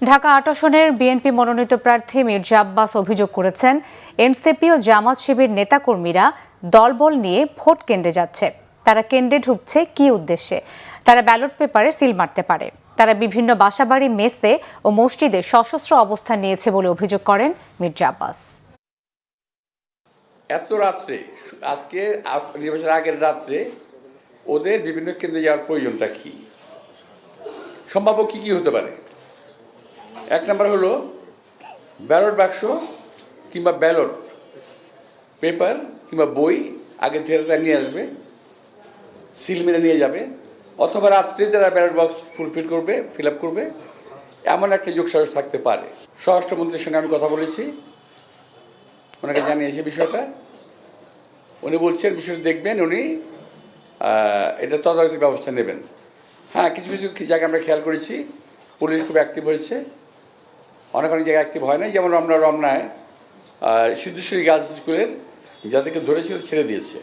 ঢাকা ৮ আসনের বিএনপি মনোনীত প্রার্থী মির্জা আব্বাস অভিযোগ করেছেন, এনসিপি ও জামাত শিবির নেতাকর্মীরা দলবল নিয়ে ভোট কেন্দ্রে যাচ্ছে। তারা কেন্দ্রে ঢুকছে কি উদ্দেশ্যে? তারা ব্যালট পেপারে সিল মারতে পারে। তারা বিভিন্ন বাসাবাড়ি, মেসে ও মসজিদে সশস্ত্র অবস্থান নিয়েছে বলে অভিযোগ করেন মির্জা আব্বাস। এত রাত্রে, আজকে নির্বাচনের আগের রাত্রে ওদের বিভিন্ন কেন্দ্রে যাওয়ার প্রয়োজনটা কি? সম্ভাব্য কি হতে পারে? এক নম্বর হলো ব্যালট বাক্স কিংবা ব্যালট পেপার কিংবা বই আগে থেকে তারা নিয়ে আসবে, সিল মেরে নিয়ে যাবে, অথবা রাত্রে তারা ব্যালট বক্স ফিল আপ করবে। এমন একটা যোগসাজশ থাকতে পারে। স্বরাষ্ট্রমন্ত্রীর সঙ্গে আমি কথা বলেছি, ওনাকে জানিয়েছি বিষয়টা। উনি বলছেন বিষয়টা দেখবেন, উনি এটা তদারকির ব্যবস্থা নেবেন। হ্যাঁ, কিছু কিছু জায়গায় আমরা খেয়াল করেছি পুলিশ খুব অ্যাক্টিভ হয়েছে, অনেক অনেক জায়গায় অ্যাক্টিভ হয় না। যেমন আমরা রমনায় সিদ্ধেশ্বরী গার্লস স্কুলের যাদেরকে ধরেছিল ছেড়ে দিয়েছে।